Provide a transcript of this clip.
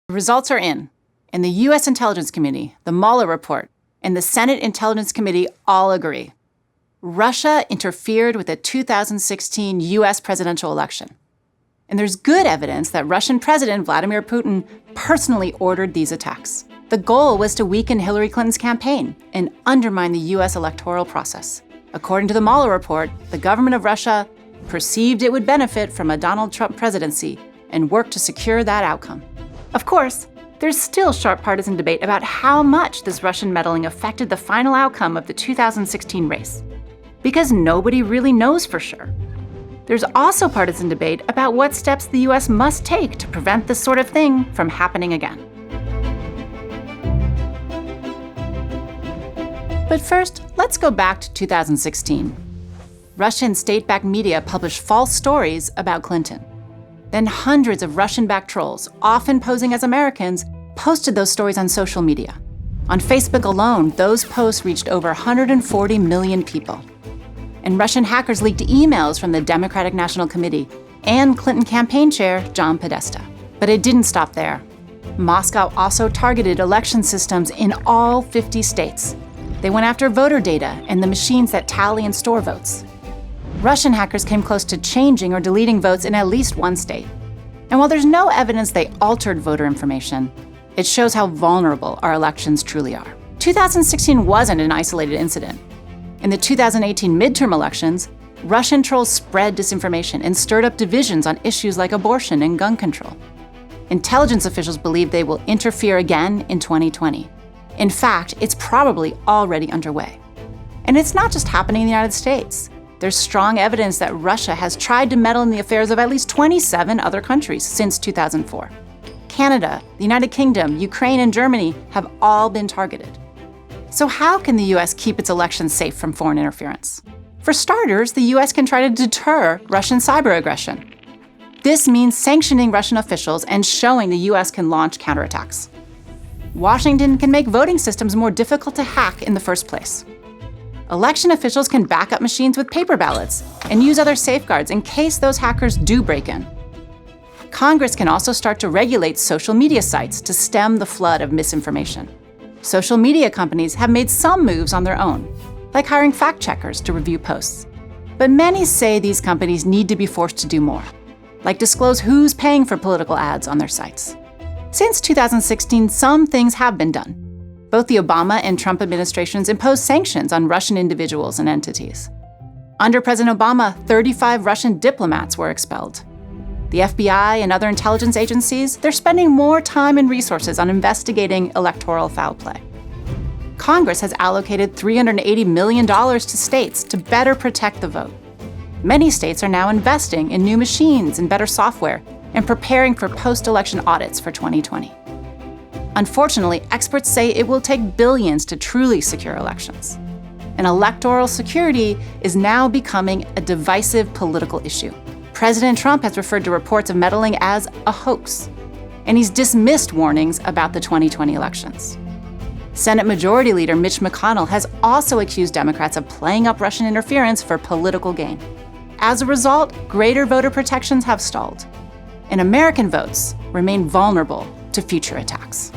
The results are in, and the U.S. Intelligence Committee, the Mueller report, and the Senate Intelligence Committee all agree. Russia interfered with the 2016 U.S. presidential election. And there's good evidence that Russian President Vladimir Putin personally ordered these attacks. The goal was to weaken Hillary Clinton's campaign and undermine the U.S. electoral process. According to the Mueller report, the government of Russia perceived it would benefit from a Donald Trump presidency and worked to secure that outcome. Of course, there's still sharp partisan debate about how much this Russian meddling affected the final outcome of the 2016 race, because nobody really knows for sure. There's also partisan debate about what steps the U.S. must take to prevent this sort of thing from happening again. But first, let's go back to 2016. Russian state-backed media published false stories about Clinton. Then hundreds of Russian-backed trolls, often posing as Americans, posted those stories on social media. On Facebook alone, those posts reached over 140 million people. And Russian hackers leaked emails from the Democratic National Committee and Clinton campaign chair John Podesta. But it didn't stop there. Moscow also targeted election systems in all 50 states. They went after voter data and the machines that tally and store votes. Russian hackers came close to changing or deleting votes in at least one state. And while there's no evidence they altered voter information, it shows how vulnerable our elections truly are. 2016 wasn't an isolated incident. In the 2018 midterm elections, Russian trolls spread disinformation and stirred up divisions on issues like abortion and gun control. Intelligence officials believe they will interfere again in 2020. In fact, it's probably already underway. And it's not just happening in the United States. There's strong evidence that Russia has tried to meddle in the affairs of at least 27 other countries since 2004. Canada, the United Kingdom, Ukraine, and Germany have all been targeted. So how can the U.S. keep its elections safe from foreign interference? For starters, the U.S. can try to deter Russian cyber aggression. This means sanctioning Russian officials and showing the U.S. can launch counterattacks. Washington can make voting systems more difficult to hack in the first place. Election officials can back up machines with paper ballots and use other safeguards in case those hackers do break in. Congress can also start to regulate social media sites to stem the flood of misinformation. Social media companies have made some moves on their own, like hiring fact-checkers to review posts. But many say these companies need to be forced to do more, like disclose who's paying for political ads on their sites. Since 2016, some things have been done. Both the Obama and Trump administrations imposed sanctions on Russian individuals and entities. Under President Obama, 35 Russian diplomats were expelled. The FBI and other intelligence agencies, they're spending more time and resources on investigating electoral foul play. Congress has allocated $380 million to states to better protect the vote. Many states are now investing in new machines and better software and preparing for post-election audits for 2020. Unfortunately, experts say it will take billions to truly secure elections. And electoral security is now becoming a divisive political issue. President Trump has referred to reports of meddling as a hoax, and he's dismissed warnings about the 2020 elections. Senate Majority Leader Mitch McConnell has also accused Democrats of playing up Russian interference for political gain. As a result, greater voter protections have stalled, and American votes remain vulnerable to future attacks.